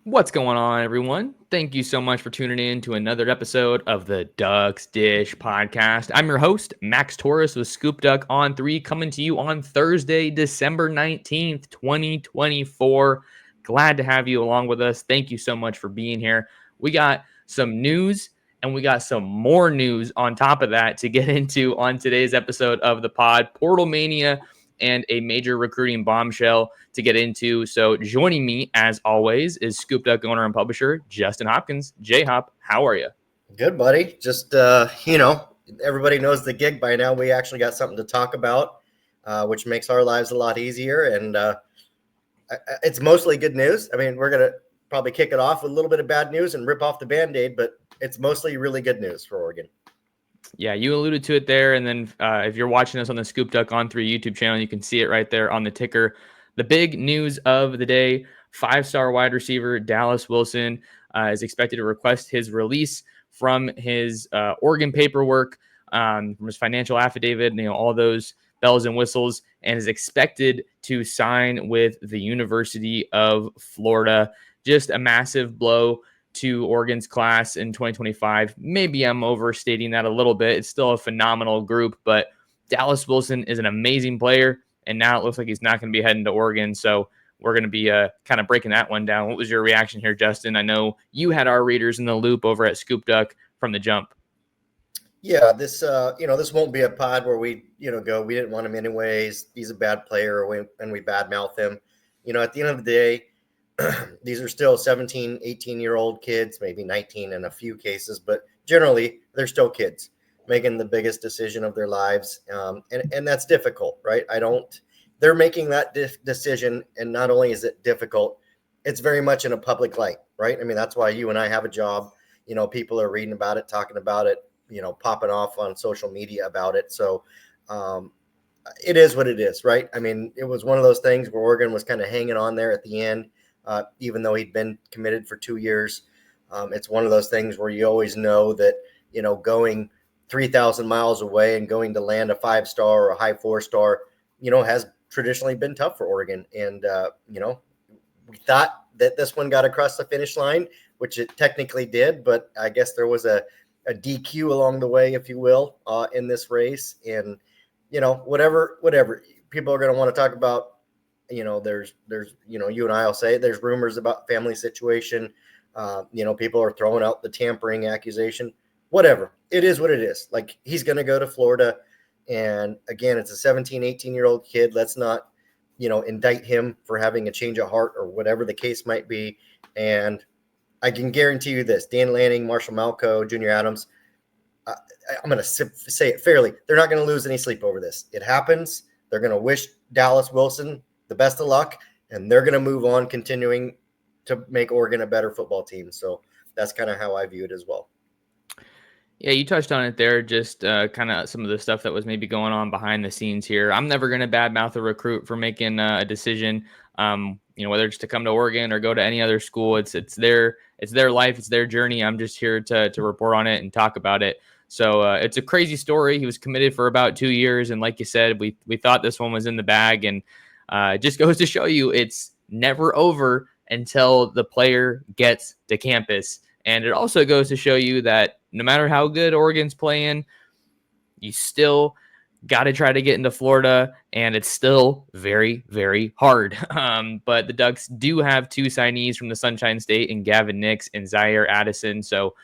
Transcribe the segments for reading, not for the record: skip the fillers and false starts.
What's going on, everyone? Thank you so much for tuning in to another episode of the Ducks Dish podcast. I'm your host, Max Torres with ScoopDuck on 3, coming to you on Thursday, December 19th, 2024. Glad to have you along with us. Thank you so much for being here. We got some news and we got some more news on top of that to get into on today's episode of the pod. Portal Mania and a major recruiting bombshell to get into. So joining me, as always, is ScoopDuck owner and publisher Justin Hopkins. J-Hop, how are you? Good, buddy. Just, everybody knows the gig by now. We actually got something to talk about, which makes our lives a lot easier. And it's mostly good news. I mean, we're going to probably kick it off with a little bit of bad news and rip off the Band-Aid, but it's mostly really good news for Oregon. Yeah, you alluded to it there. And then if you're watching us on the ScoopDuck on 3 YouTube channel, you can see it right there on the ticker. The big news of the day, 5-star wide receiver Dallas Wilson is expected to request his release from his Oregon paperwork, from his financial affidavit, all those bells and whistles, and is expected to sign with the University of Florida. Just a massive blow to Oregon's class in 2025. Maybe I'm overstating that a little bit. It's still a phenomenal group, but Dallas Wilson is an amazing player, and now it looks like he's not going to be heading to Oregon. So we're going to be kind of breaking that one down. What was your reaction here, Justin? I know you had our readers in the loop over at ScoopDuck from the jump. Yeah, this won't be a pod where we, go, we didn't want him anyways. He's a bad player, and we badmouth him. At the end of the day, these are still 17, 18-year-old kids, maybe 19 in a few cases, but generally they're still kids making the biggest decision of their lives. And that's difficult, right? They're making that decision. And not only is it difficult, it's very much in a public light, right? I mean, that's why you and I have a job. People are reading about it, talking about it, popping off on social media about it. So it is what it is, right? I mean, it was one of those things where Oregon was kind of hanging on there at the end. Even though he'd been committed for 2 years. It's one of those things where you always know that, going 3,000 miles away and going to land a 5-star or a high 4-star, has traditionally been tough for Oregon. And, we thought that this one got across the finish line, which it technically did, but I guess there was a DQ along the way, if you will, in this race. And, whatever people are going to want to talk about, there's, you and I will say there's rumors about family situation. People are throwing out the tampering accusation, whatever. It is what it is. Like, he's going to go to Florida. And again, it's a 17, 18-year-old kid. Let's not, indict him for having a change of heart or whatever the case might be. And I can guarantee you this, Dan Lanning, Marshall Malco, Junior Adams, I'm going to say it fairly. They're not going to lose any sleep over this. It happens. They're going to wish Dallas Wilson the best of luck, and they're going to move on, continuing to make Oregon a better football team. So that's kind of how I view it as well. Yeah, you touched on it there, just kind of some of the stuff that was maybe going on behind the scenes here. I'm never going to badmouth a recruit for making a decision, whether it's to come to Oregon or go to any other school. It's their life, it's their journey. I'm just here to report on it and talk about it. So it's a crazy story. He was committed for about 2 years, and like you said, we thought this one was in the bag, and it just goes to show you it's never over until the player gets to campus. And it also goes to show you that no matter how good Oregon's playing, you still got to try to get into Florida, and it's still very, very hard. But the Ducks do have 2 signees from the Sunshine State in Gavin Nix and Zaire Addison. So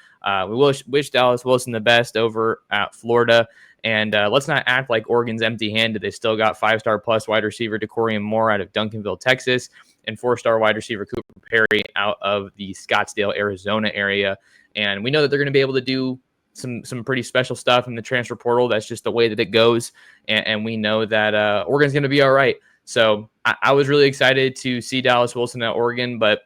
we wish Dallas Wilson the best over at Florida. And let's not act like Oregon's empty-handed. They still got 5-star plus wide receiver DeCorian Moore out of Duncanville, Texas, and 4-star wide receiver Cooper Perry out of the Scottsdale, Arizona area. And we know that they're going to be able to do some pretty special stuff in the transfer portal. That's just the way that it goes. And we know that Oregon's going to be all right. So I was really excited to see Dallas Wilson at Oregon, but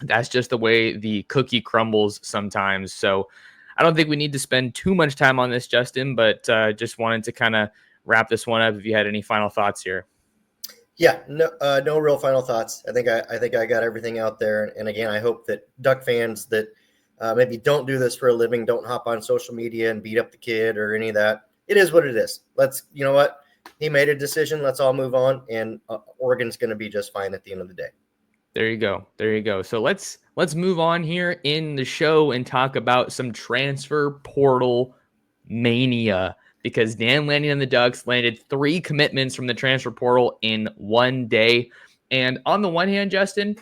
that's just the way the cookie crumbles sometimes. So I don't think we need to spend too much time on this, Justin, but just wanted to kind of wrap this one up if you had any final thoughts here. Yeah, no real final thoughts. I think I got everything out there. And again, I hope that Duck fans that maybe don't do this for a living, don't hop on social media and beat up the kid or any of that. It is what it is. You know what? He made a decision. Let's all move on. And Oregon's going to be just fine at the end of the day. There you go. There you go. So let's move on here in the show and talk about some transfer portal mania, because Dan Lanning and the Ducks landed 3 commitments from the transfer portal in one day. And on the one hand, Justin,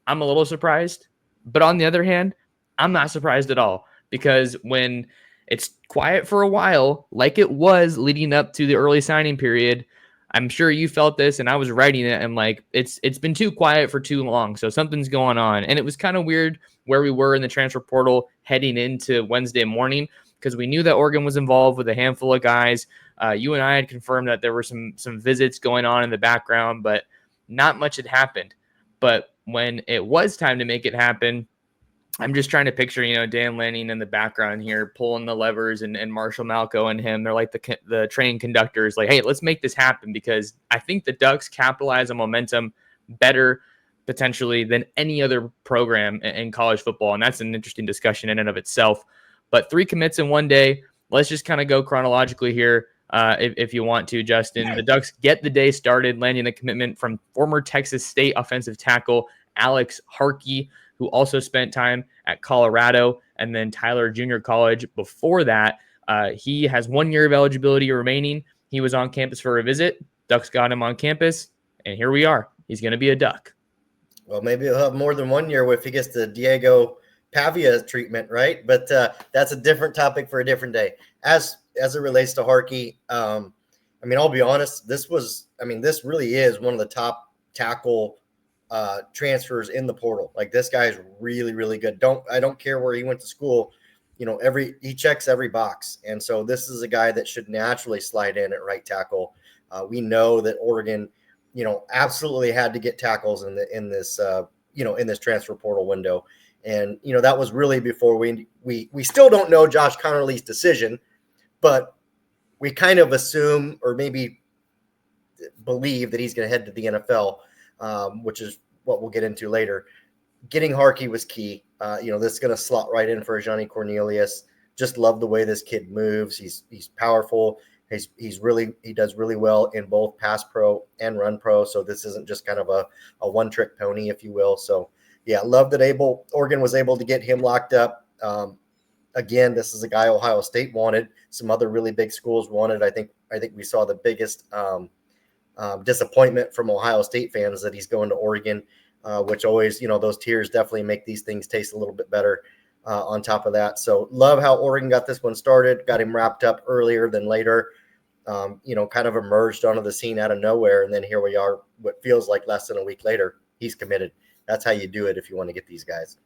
I'm a little surprised, but on the other hand, I'm not surprised at all, because when it's quiet for a while, like it was leading up to the early signing period, I'm sure you felt this, and I was writing it. And like, it's been too quiet for too long, so something's going on. And it was kind of weird where we were in the transfer portal heading into Wednesday morning, because we knew that Oregon was involved with a handful of guys. You and I had confirmed that there were some visits going on in the background, but not much had happened. But when it was time to make it happen, I'm just trying to picture, Dan Lanning in the background here, pulling the levers, and Marshall Malco and him. They're like the train conductors, like, hey, let's make this happen, because I think the Ducks capitalize on momentum better potentially than any other program in college football. And that's an interesting discussion in and of itself. But 3 commits in one day. Let's just kind of go chronologically here. If you want to, Justin, the Ducks get the day started landing a commitment from former Texas State offensive tackle Alex Harkey, who also spent time at Colorado and then Tyler Junior College before that. He has 1 year of eligibility remaining. He was on campus for a visit. Ducks got him on campus, and here we are. He's going to be a Duck. Well, maybe he'll have more than 1 year if he gets the Diego Pavia treatment, right? But that's a different topic for a different day. As it relates to Harkey, I mean, I'll be honest. This really is one of the top tackle transfers in the portal. Like, this guy is really, really good. I don't care where he went to school. He checks every box. And so this is a guy that should naturally slide in at right tackle. We know that Oregon, absolutely had to get tackles in this transfer portal window. And, that was really before we still don't know Josh Connerly's decision, but we kind of assume, or maybe believe, that he's going to head to the NFL. Which is what we'll get into later. Getting Harkey was key. This is going to slot right in for Johnny Cornelius. Just love the way this kid moves. He's powerful. He does really well in both pass pro and run pro. So this isn't just kind of a one trick pony, if you will. So yeah, love that Oregon was able to get him locked up. Again, this is a guy Ohio State wanted. Some other really big schools wanted. I think we saw the biggest disappointment from Ohio State fans that he's going to Oregon, which always, those tiers definitely make these things taste a little bit better on top of that. So love how Oregon got this one started, got him wrapped up earlier than later, kind of emerged onto the scene out of nowhere. And then here we are, what feels like less than a week later, he's committed. That's how you do it if you want to get these guys.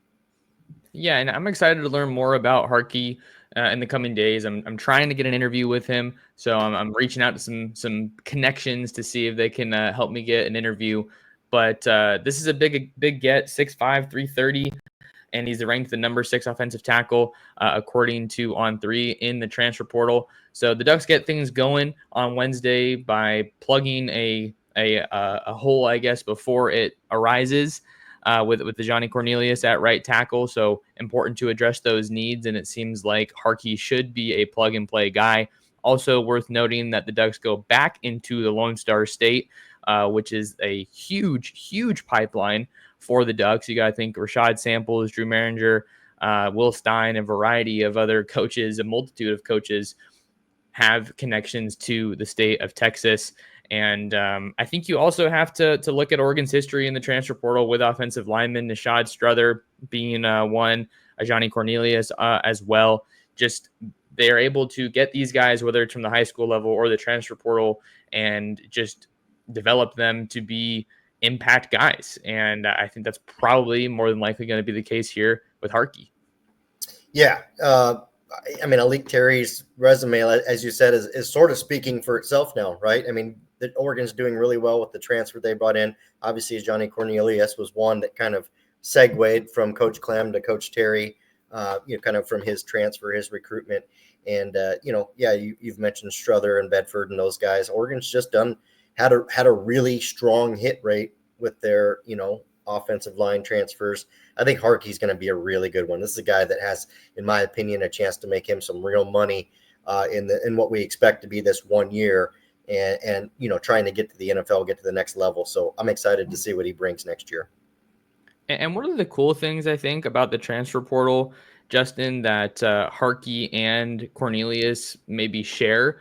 Yeah, and I'm excited to learn more about Harkey in the coming days. I'm trying to get an interview with him, so I'm reaching out to some connections to see if they can help me get an interview. But this is a big get, 6'5", 330, and he's ranked the number 6 offensive tackle according to On3 in the transfer portal. So the Ducks get things going on Wednesday by plugging a hole, I guess, before it arises. With the Johnny Cornelius at right tackle. So important to address those needs. And it seems like Harkey should be a plug and play guy. Also worth noting that the Ducks go back into the Lone Star State, which is a huge pipeline for the Ducks. You got to think Rashad Samples, Drew Maringer, Will Stein, a variety of other coaches, a multitude of coaches have connections to the state of Texas. And I think you also have to look at Oregon's history in the transfer portal with offensive linemen, Nishad Strother being one, Johnny Cornelius as well. Just they're able to get these guys, whether it's from the high school level or the transfer portal, and just develop them to be impact guys. And I think that's probably more than likely going to be the case here with Harkey. Yeah. Alik Terry's resume, as you said, is sort of speaking for itself now, right? I mean, the Oregon's doing really well with the transfer they brought in. Obviously, Johnny Cornelius was one that kind of segued from Coach Clem to Coach Terry, kind of from his transfer, his recruitment. And, you've mentioned Strother and Bedford and those guys. Oregon's just had a really strong hit rate with their, offensive line transfers. I think Harkey's going to be a really good one. This is a guy that has, in my opinion, a chance to make him some real money in what we expect to be this 1 year, and trying to get to the NFL, get to the next level. So I'm excited to see what he brings next year. And one of the cool things I think about the transfer portal, Justin, that Harkey and Cornelius maybe share.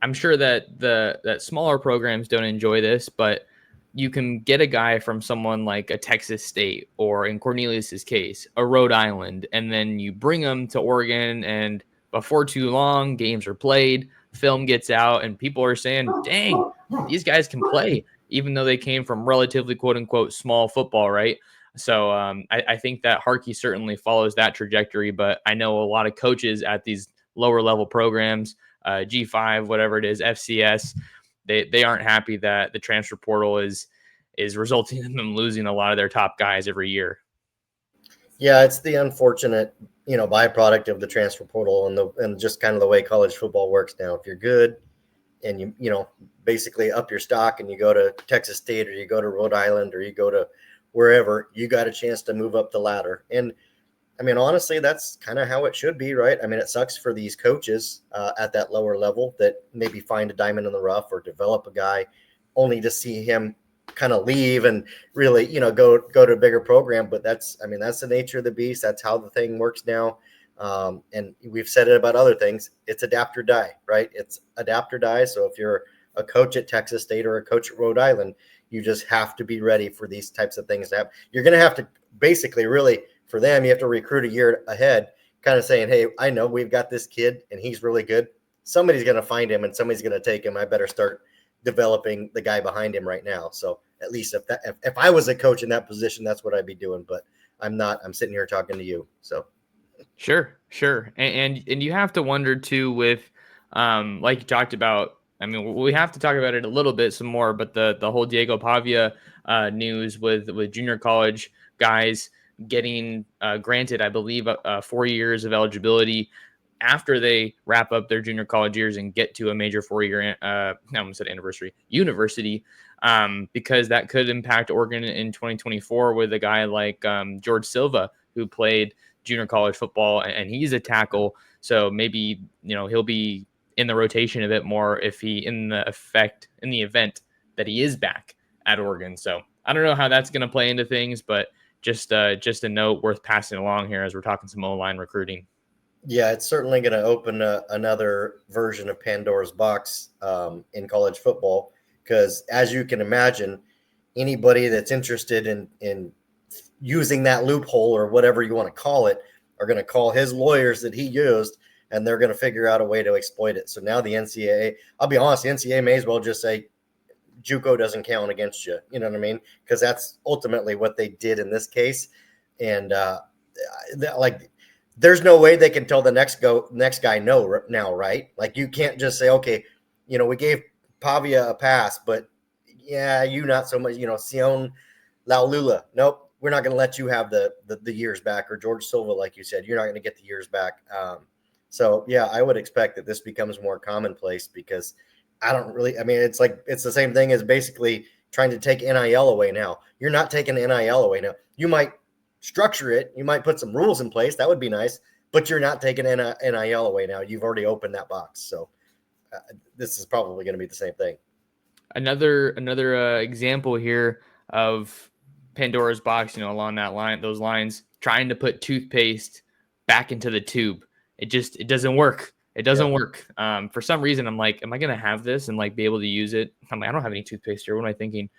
I'm sure that that smaller programs don't enjoy this, but you can get a guy from someone like a Texas State, or in Cornelius's case, a Rhode Island, and then you bring them to Oregon, and before too long, games are played, film gets out, and people are saying, "Dang, these guys can play," even though they came from relatively "quote unquote" small football, right? So I think that Harkey certainly follows that trajectory, but I know a lot of coaches at these lower level programs, G5, whatever it is, FCS, they aren't happy that the transfer portal is resulting in them losing a lot of their top guys every year. Yeah, it's the unfortunate, byproduct of the transfer portal and just kind of the way college football works now. If you're good and you basically up your stock and you go to Texas State, or you go to Rhode Island, or you go to wherever, you got a chance to move up the ladder. And I mean, honestly, that's kind of how it should be, right? I mean, it sucks for these coaches at that lower level that maybe find a diamond in the rough or develop a guy only to see him kind of leave and really, go to a bigger program. But that's the nature of the beast. That's how the thing works now. And we've said it about other things. It's adapt or die, right? It's adapt or die. So if you're a coach at Texas State or a coach at Rhode Island, you just have to be ready for these types of things to happen. You're going to have to basically really, for them, you have to recruit a year ahead, kind of saying, hey, I know we've got this kid and he's really good. Somebody's going to find him and somebody's going to take him. I better start developing the guy behind him right now. So at least if I was a coach in that position, that's what I'd be doing. But I'm not. I'm sitting here talking to you. So Sure. And you have to wonder too with like you talked about. I mean, we have to talk about it a little bit some more, but the whole Diego Pavia news with junior college guys getting granted, I believe, 4 years of eligibility after they wrap up their junior college years and get to a major 4-year, I almost said university, because that could impact Oregon in 2024 with a guy like George Silva, who played junior college football, and he's a tackle. So maybe, he'll be in the rotation a bit more if he in the event that he is back at Oregon. So I don't know how that's going to play into things, but just a note worth passing along here as we're talking some O-line recruiting. Yeah, it's certainly going to open another version of Pandora's box in college football, because as you can imagine, anybody that's interested in using that loophole or whatever you want to call it are going to call his lawyers that he used, and they're going to figure out a way to exploit it. So now the NCAA, I'll be honest, the NCAA may as well just say JUCO doesn't count against you. You know what I mean? Because that's ultimately what they did in this case. And there's no way they can tell the next guy no now, right? Like you can't just say, okay, we gave Pavia a pass, but yeah, you not so much. Sion Laulula, nope, we're not going to let you have the years back. Or George Silva, like you said, you're not going to get the years back. So yeah, I would expect that this becomes more commonplace, because it's the same thing as basically trying to take NIL away now. You're not taking NIL away now. You might structure it. You might put some rules in place. That would be nice, but you're not taking NIL away now. You've already opened that box. So this is probably going to be the same thing. Another example here of Pandora's box, along those lines, trying to put toothpaste back into the tube. It doesn't work. It doesn't work. For some reason, I'm like, am I going to have this and be able to use it? I'm like, I don't have any toothpaste here. What am I thinking?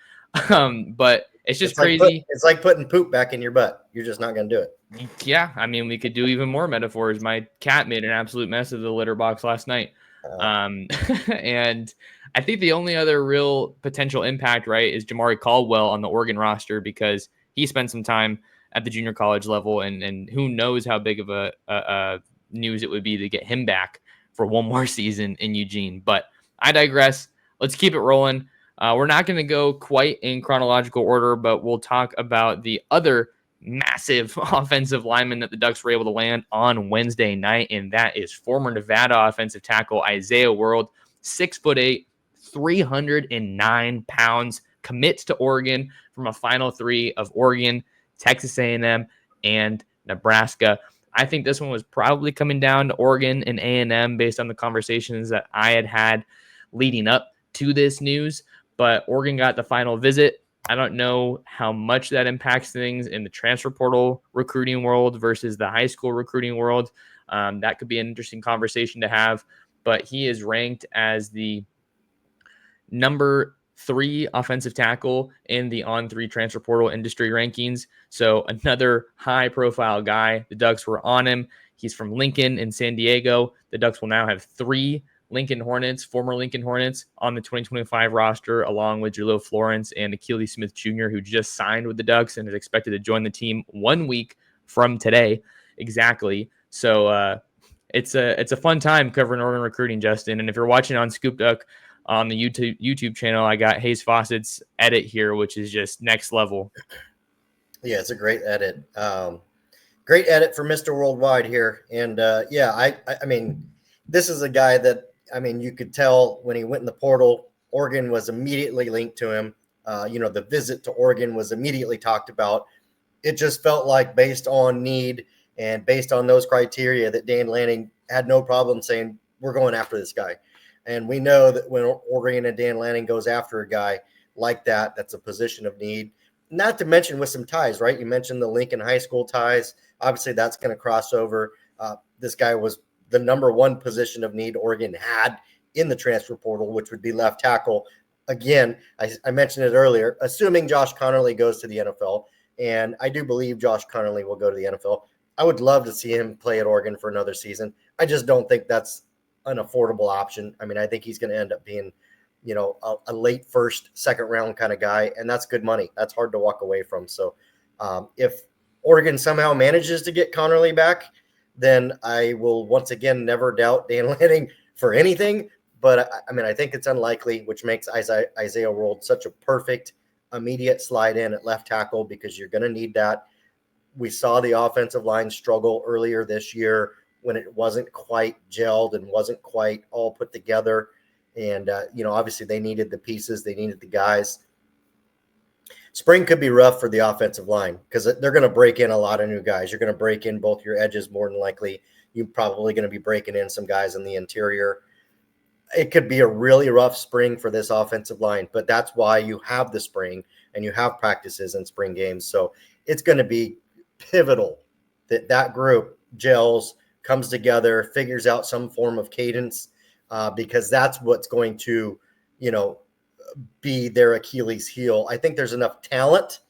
But it's just crazy. It's like putting poop back in your butt. You're just not going to do it. Yeah. I mean, we could do even more metaphors. My cat made an absolute mess of the litter box last night. And I think the only other real potential impact, right, is Jamari Caldwell on the Oregon roster, because he spent some time at the junior college level, and who knows how big of a news it would be to get him back for one more season in Eugene. But I digress. Let's keep it rolling. We're not going to go quite in chronological order, but we'll talk about the other massive offensive lineman that the Ducks were able to land on Wednesday night, and that is former Nevada offensive tackle Isaiah World, 6'8", 309 pounds, commits to Oregon from a Final Three of Oregon, Texas A&M, and Nebraska. I think this one was probably coming down to Oregon and A&M based on the conversations that I had leading up to this news, but Oregon got the final visit. I don't know how much that impacts things in the transfer portal recruiting world versus the high school recruiting world. That could be an interesting conversation to have, but he is ranked as the number 3 offensive tackle in the On3 transfer portal industry rankings. So another high profile guy. The Ducks were on him. He's from Lincoln in San Diego. The Ducks will now have 3 Lincoln Hornets, former Lincoln Hornets, on the 2025 roster, along with Jalil Florence and Achilles Smith Jr., who just signed with the Ducks and is expected to join the team 1 week from today. Exactly. So it's a fun time covering Oregon recruiting, Justin. And if you're watching on ScoopDuck on the YouTube channel, I got Hayes Fawcett's edit here, which is just next level. Yeah, it's a great edit. Great edit for Mr. Worldwide here. And I mean, this is a guy that, I mean, you could tell when he went in the portal, Oregon was immediately linked to him. The visit to Oregon was immediately talked about. It just felt like, based on need and based on those criteria, that Dan Lanning had no problem saying, we're going after this guy. And we know that when Oregon and Dan Lanning goes after a guy like that, that's a position of need. Not to mention with some ties, right? You mentioned the Lincoln High School ties. Obviously, that's going to cross over. This guy was the number 1 position of need Oregon had in the transfer portal, which would be left tackle. Again, I mentioned it earlier, assuming Josh Connerly goes to the NFL, and I do believe Josh Connerly will go to the NFL. I would love to see him play at Oregon for another season. I just don't think that's an affordable option. I mean, I think he's going to end up being, a late first, second round kind of guy, and that's good money. That's hard to walk away from. So if Oregon somehow manages to get Connerly back, then I will once again never doubt Dan Lanning for anything. But I mean, I think it's unlikely, which makes Isaiah World such a perfect immediate slide in at left tackle, because you're going to need that. We saw the offensive line struggle earlier this year when it wasn't quite gelled and wasn't quite all put together. And, obviously they needed the pieces. They needed the guys. Spring could be rough for the offensive line because they're going to break in a lot of new guys. You're going to break in both your edges more than likely. You're probably going to be breaking in some guys in the interior. It could be a really rough spring for this offensive line, but that's why you have the spring and you have practices and spring games. So it's going to be pivotal that group gels, comes together, figures out some form of cadence, because that's what's going to, be their Achilles heel. I think there's enough talent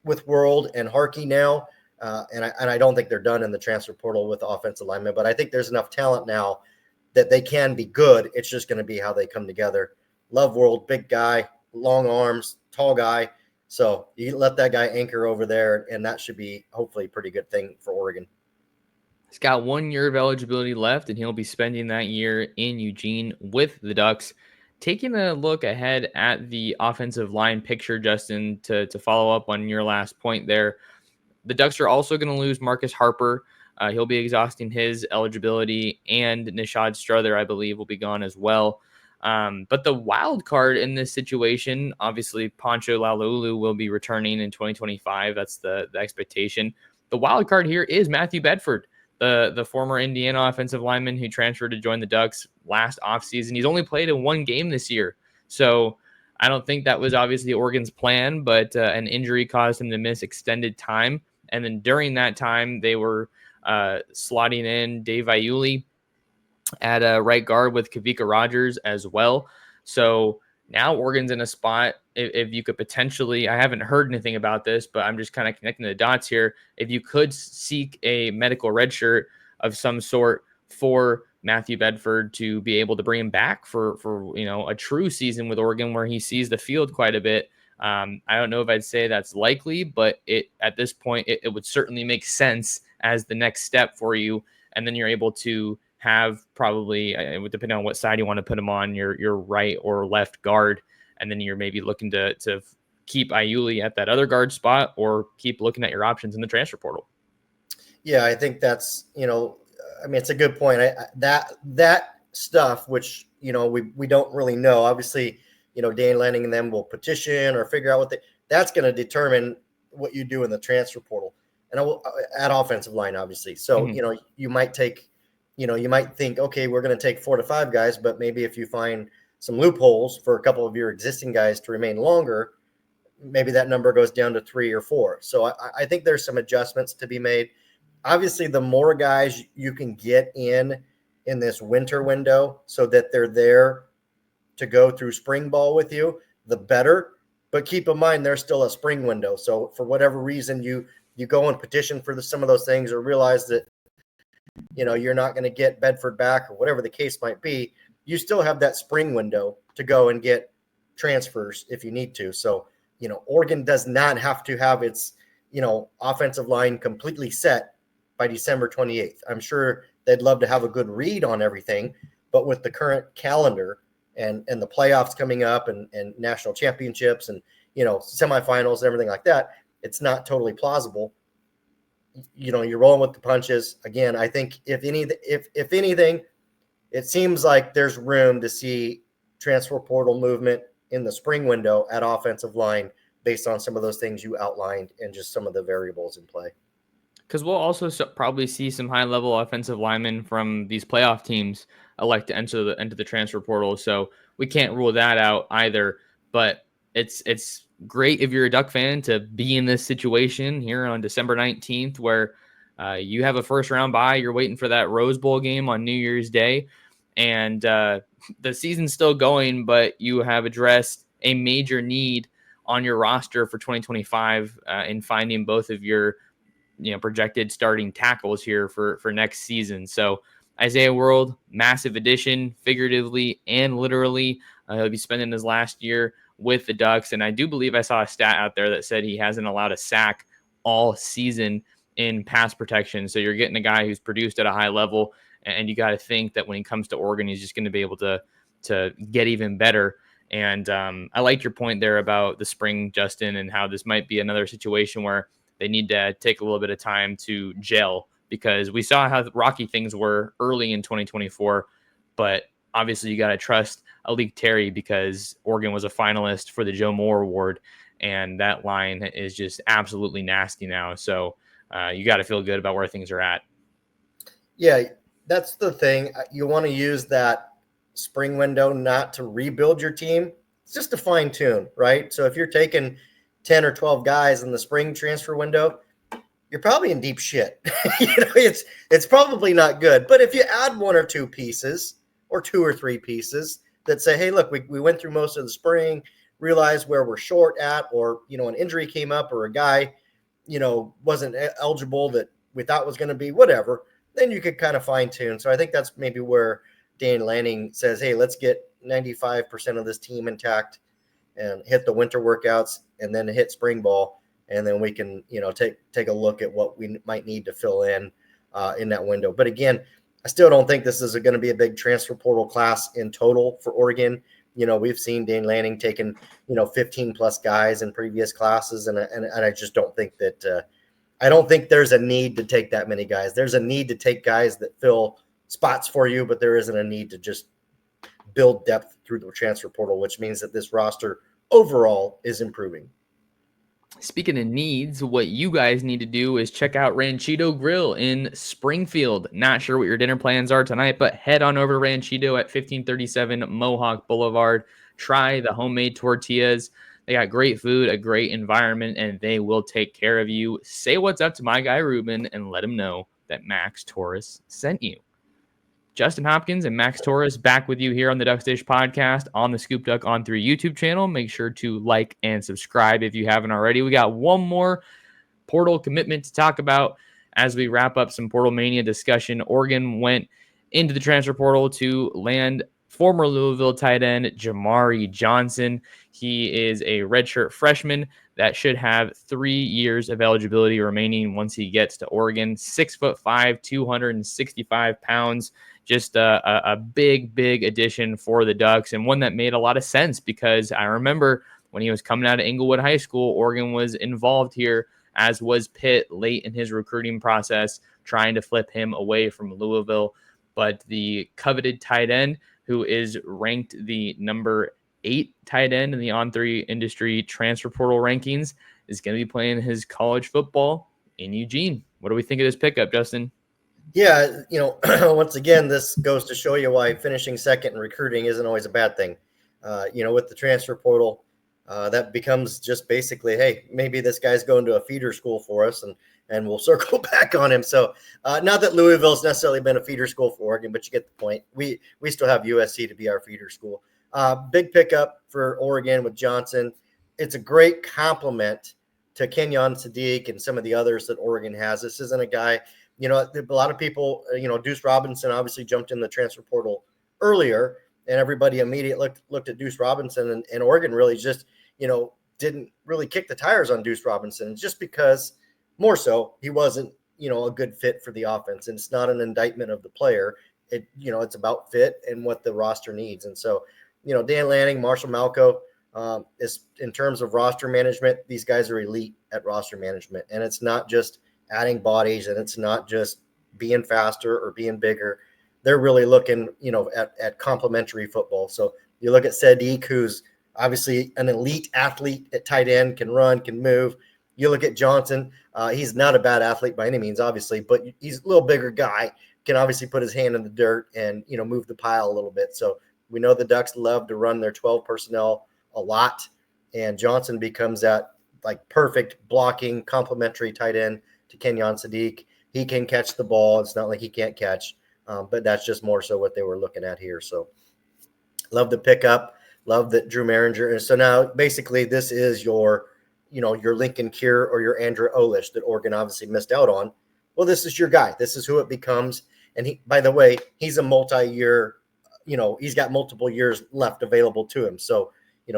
with World and Harkey now, and I don't think they're done in the transfer portal with offensive linemen, but I think there's enough talent now that they can be good. It's just going to be how they come together. Love World, big guy, long arms, tall guy. So you let that guy anchor over there, and that should be hopefully a pretty good thing for Oregon. He's got 1 year of eligibility left, and he'll be spending that year in Eugene with the Ducks. Taking a look ahead at the offensive line picture, Justin, to follow up on your last point there, the Ducks are also going to lose Marcus Harper. He'll be exhausting his eligibility, and Nishad Strother, I believe, will be gone as well. But the wild card in this situation, obviously, Poncho Lalulu will be returning in 2025. That's the expectation. The wild card here is Matthew Bedford, the former Indiana offensive lineman who transferred to join the Ducks last offseason. He's only played in 1 game this year. So I don't think that was obviously Oregon's plan, but an injury caused him to miss extended time. And then during that time, they were slotting in Dave Iuli at right guard with Kavika Rogers as well. So now Oregon's in a spot, if you could potentially, I haven't heard anything about this, but I'm just kind of connecting the dots here. If you could seek a medical red shirt of some sort for Matthew Bedford to be able to bring him back for a true season with Oregon where he sees the field quite a bit. I don't know if I'd say that's likely, but at this point, it would certainly make sense as the next step for you. And then you're able to have probably, depending on what side you want to put him on, your right or left guard. And then you're maybe looking to keep Iuli at that other guard spot or keep looking at your options in the transfer portal. Yeah, I think that's, it's a good point. That stuff, which, we don't really know. Obviously, Dan Lanning and them will petition or figure out that's going to determine what you do in the transfer portal and at offensive line, obviously. So, you might take, you might think, okay, we're going to take 4 to 5 guys, but maybe if you find some loopholes for a couple of your existing guys to remain longer, maybe that number goes down to 3 or 4. So I think there's some adjustments to be made. Obviously, the more guys you can get in this winter window so that they're there to go through spring ball with you, the better. But keep in mind, there's still a spring window. So for whatever reason, you go and petition for some of those things, or realize that, you're not going to get Bedford back, or whatever the case might be, you still have that spring window to go and get transfers if you need to. So, Oregon does not have to have its, offensive line completely set by December 28th. I'm sure they'd love to have a good read on everything, but with the current calendar and the playoffs coming up and national championships and, semifinals and everything like that, it's not totally plausible. You're rolling with the punches. Again, I think if anything, it seems like there's room to see transfer portal movement in the spring window at offensive line based on some of those things you outlined and just some of the variables in play. Because we'll also probably see some high-level offensive linemen from these playoff teams elect to enter the transfer portal. So we can't rule that out either. But it's great if you're a Duck fan to be in this situation here on December 19th, where you have a first-round bye. You're waiting for that Rose Bowl game on New Year's Day, and the season's still going, but you have addressed a major need on your roster for 2025 in finding both of your projected starting tackles here for next season. So Isaiah World, massive addition, figuratively and literally. He'll be spending his last year with the Ducks. And I do believe I saw a stat out there that said he hasn't allowed a sack all season in pass protection. So you're getting a guy who's produced at a high level, and you got to think that when he comes to Oregon, he's just going to be able to get even better. And I liked your point there about the spring, Justin, and how this might be another situation where they need to take a little bit of time to gel, because we saw how rocky things were early in 2024. But obviously you got to trust Alik Terry, because Oregon was a finalist for the Joe Moore Award, and that line is just absolutely nasty now. So you got to feel good about where things are at. Yeah, that's the thing. You want to use that spring window not to rebuild your team. It's just to fine tune, right? So if you're taking 10 or 12 guys in the spring transfer window, you're probably in deep shit. It's probably not good. But if you add 1 or 2 pieces, or 2 or 3 pieces that say, hey, look, we went through most of the spring, realized where we're short at, or, an injury came up, or a guy, wasn't eligible that we thought was going to be, whatever, then you could kind of fine tune. So I think that's maybe where Dan Lanning says, hey, let's get 95% of this team intact and hit the winter workouts and then hit spring ball. And then we can, take a look at what we might need to fill in that window. But again, I still don't think this is going to be a big transfer portal class in total for Oregon. We've seen Dan Lanning taking, 15 plus guys in previous classes. And I just don't think that, I don't think there's a need to take that many guys. There's a need to take guys that fill spots for you, but there isn't a need to just build depth through the transfer portal, which means that this roster overall is improving. Speaking of needs, what you guys need to do is check out Ranchito Grill in Springfield. Not sure what your dinner plans are tonight, but head on over to Ranchito at 1537 Mohawk Boulevard. Try the homemade tortillas. They got great food, a great environment, and they will take care of you. Say what's up to my guy Ruben and let him know that Max Torres sent you. Justin Hopkins and Max Torres back with you here on the Ducks Dish podcast on the ScoopDuck On 3 YouTube channel. Make sure to like and subscribe if you haven't already. We got one more portal commitment to talk about as we wrap up some Portal Mania discussion. Oregon went into the transfer portal to land former Louisville tight end Jamari Johnson. He is a redshirt freshman that should have 3 years of eligibility remaining once he gets to Oregon. 6'5", 265 pounds. Just a big addition for the Ducks, and one that made a lot of sense, because I remember when he was coming out of Inglewood High School, Oregon was involved here, as was Pitt late in his recruiting process, trying to flip him away from Louisville. But the coveted tight end, who is ranked the number 8 tight end in the On3 industry transfer portal rankings, is going to be playing his college football in Eugene. What do we think of this pickup, Justin? Yeah, once again, this goes to show you why finishing second in recruiting isn't always a bad thing. With the transfer portal, that becomes just basically, hey, maybe this guy's going to a feeder school for us, and we'll circle back on him. So not that Louisville's necessarily been a feeder school for Oregon, but you get the point. We still have USC to be our feeder school. Big pickup for Oregon with Johnson. It's a great compliment to Kenyon Sadiq and some of the others that Oregon has. This isn't a guy, a lot of people, Deuce Robinson obviously jumped in the transfer portal earlier, and everybody immediately looked at Deuce Robinson, and Oregon really just, didn't really kick the tires on Deuce Robinson, just because more so he wasn't, a good fit for the offense. And it's not an indictment of the player. It's about fit and what the roster needs. And so, Dan Lanning, Marshall Malco, is in terms of roster management, these guys are elite at roster management. And it's not just adding bodies, and it's not just being faster or being bigger. They're really looking, at complementary football. So you look at Sadiq, who's obviously an elite athlete at tight end, can run, can move. You look at Johnson. He's not a bad athlete by any means, obviously, but he's a little bigger guy, can obviously put his hand in the dirt and, move the pile a little bit. So we know the Ducks love to run their 12 personnel a lot, and Johnson becomes that like perfect blocking complementary tight end to Kenyon Sadiq. He can catch the ball. It's not like he can't catch, but that's just more so what they were looking at here. So love the pickup. Love that Drew Maringer. And so now basically this is your Lincoln Kier or your Andrew Olish that Oregon obviously missed out on. Well, this is your guy. This is who it becomes. And he, by the way, he's a multi-year, he's got multiple years left available to him. So,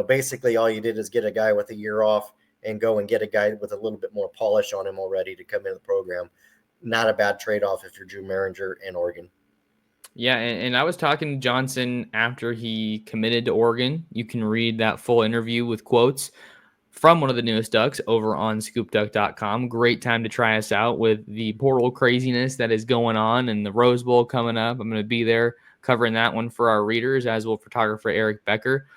basically all you did is get a guy with a year off and go and get a guy with a little bit more polish on him already to come into the program. Not a bad trade-off if you're Drew Maringer and Oregon. Yeah, and I was talking to Johnson after he committed to Oregon. You can read that full interview with quotes from one of the newest Ducks over on ScoopDuck.com. Great time to try us out with the portal craziness that is going on and the Rose Bowl coming up. I'm going to be there covering that one for our readers, as will photographer Eric Becker.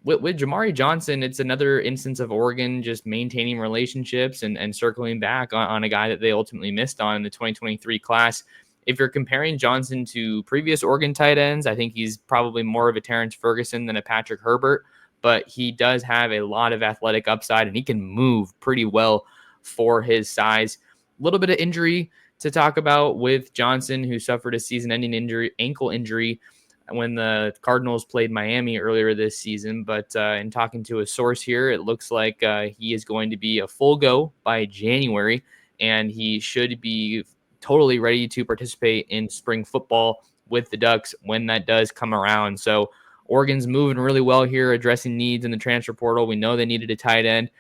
With Jamari Johnson, it's another instance of Oregon just maintaining relationships and circling back on a guy that they ultimately missed on in the 2023 class. If you're comparing Johnson to previous Oregon tight ends, I think he's probably more of a Terrence Ferguson than a Patrick Herbert, but he does have a lot of athletic upside, and he can move pretty well for his size. A little bit of injury to talk about with Johnson, who suffered a season-ending ankle injury when the Cardinals played Miami earlier this season. But in talking to a source here, it looks like he is going to be a full go by January, and he should be totally ready to participate in spring football with the Ducks when that does come around. So Oregon's moving really well here, addressing needs in the transfer portal. We know they needed a tight end.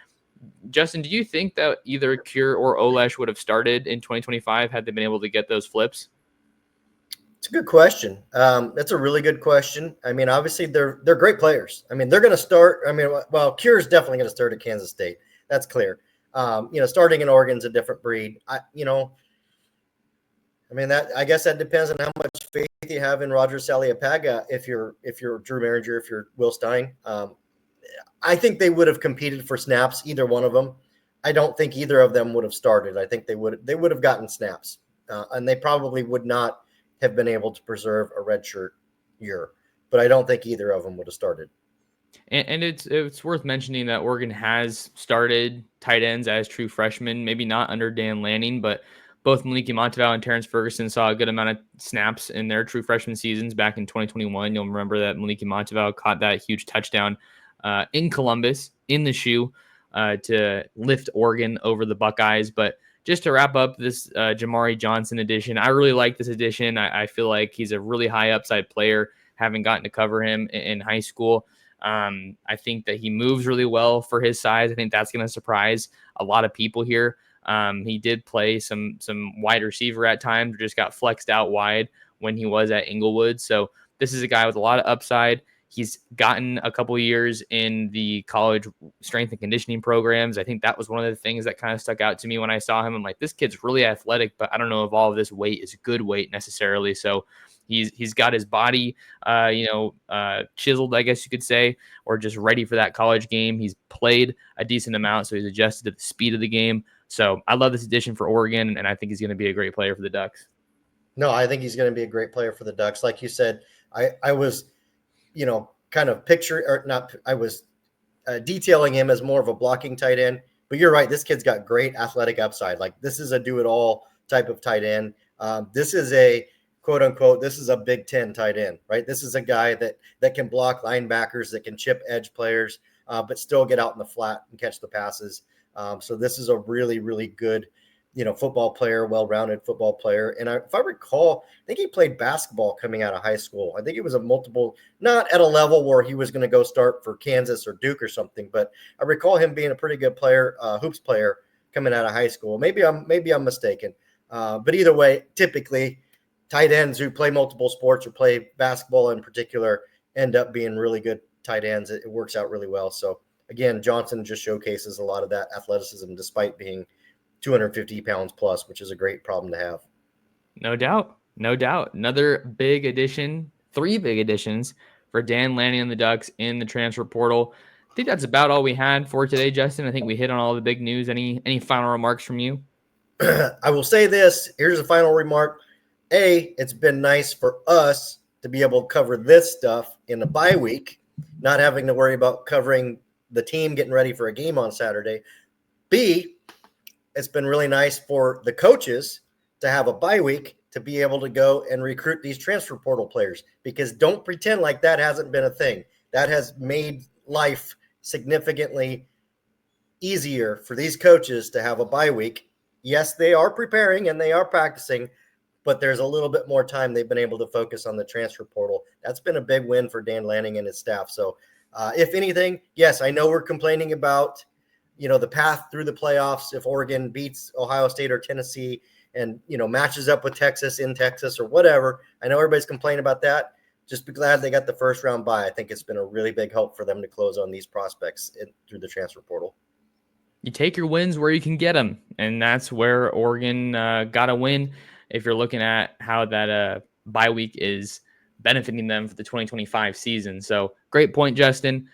Justin, do you think that either Kier or Olesh would have started in 2025 had they been able to get those flips? It's a good question. That's a really good question. I mean, obviously they're great players. I mean, they're going to start. I mean, well, Kier is definitely going to start at Kansas State. That's clear. Starting in Oregon's a different breed. I guess that depends on how much faith you have in Roger Saliapaga. If you're Drew Maringer, if you're Will Stein, I think they would have competed for snaps, either one of them. I don't think either of them would have started. I think they would have gotten snaps, and they probably would not have been able to preserve a redshirt year. But I don't think either of them would have started. And it's worth mentioning that Oregon has started tight ends as true freshmen, maybe not under Dan Lanning, but both Maliki Monteval and Terrence Ferguson saw a good amount of snaps in their true freshman seasons back in 2021. You'll remember that Maliki Monteval caught that huge touchdown in Columbus in the shoe to lift Oregon over the Buckeyes. But just to wrap up this Jamari Johnson edition, I really like this edition. I feel like he's a really high upside player, having gotten to cover him in high school. I think that he moves really well for his size. I think that's going to surprise a lot of people here. He did play some wide receiver at times, just got flexed out wide when he was at Inglewood. So this is a guy with a lot of upside. He's gotten a couple years in the college strength and conditioning programs. I think that was one of the things that kind of stuck out to me when I saw him. I'm like, this kid's really athletic, but I don't know if all of this weight is good weight necessarily. So he's got his body, chiseled, I guess you could say, or just ready for that college game. He's played a decent amount, so he's adjusted to the speed of the game. So I love this addition for Oregon, and I think he's going to be a great player for the Ducks. No, I think he's going to be a great player for the Ducks. Like you said, I was, kind of picture or not. I was detailing him as more of a blocking tight end. But you're right. This kid's got great athletic upside. Like, this is a do-it-all type of tight end. This is a quote unquote, this is a Big Ten tight end, right? This is a guy that can block linebackers, that can chip edge players, but still get out in the flat and catch the passes. So this is a really, really good, football player, well-rounded football player. And if I recall, I think he played basketball coming out of high school. I think it was a multiple, not at a level where he was going to go start for Kansas or Duke or something, but I recall him being a pretty good player, hoops player coming out of high school. Maybe I'm mistaken. But either way, typically tight ends who play multiple sports or play basketball in particular end up being really good tight ends. It works out really well. So again, Johnson just showcases a lot of that athleticism despite being 250 pounds plus, which is a great problem to have. No doubt. No doubt. Another big addition, 3 big additions for Dan Lanning and the Ducks in the transfer portal. I think that's about all we had for today, Justin. I think we hit on all the big news. Any final remarks from you? I will say this. Here's a final remark. It's been nice for us to be able to cover this stuff in the bye week, not having to worry about covering the team getting ready for a game on Saturday. B, it's been really nice for the coaches to have a bye week to be able to go and recruit these transfer portal players, because don't pretend like that hasn't been a thing. That has made life significantly easier for these coaches to have a bye week. Yes, they are preparing and they are practicing, but there's a little bit more time they've been able to focus on the transfer portal. That's been a big win for Dan Lanning and his staff. So if anything, yes, I know we're complaining about, the path through the playoffs. If Oregon beats Ohio State or Tennessee and, matches up with Texas in Texas or whatever, I know everybody's complaining about that. Just be glad they got the first round bye. I think it's been a really big help for them to close on these prospects through the transfer portal. You take your wins where you can get them, and that's where Oregon got a win. If you're looking at how that bye week is benefiting them for the 2025 season. So great point, Justin.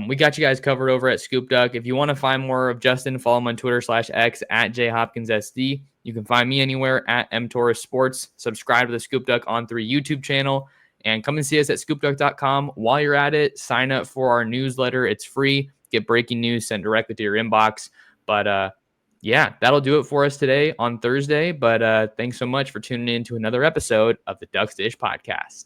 We got you guys covered over at ScoopDuck. If you want to find more of Justin, follow him on Twitter/X at jhopkinssd. You can find me anywhere at mtorresports. Subscribe to the ScoopDuck on 3 YouTube channel, and come and see us at scoopduck.com. While you're at it, sign up for our newsletter. It's free. Get breaking news sent directly to your inbox. But yeah, that'll do it for us today on Thursday. But thanks so much for tuning in to another episode of the Ducks Dish Podcast.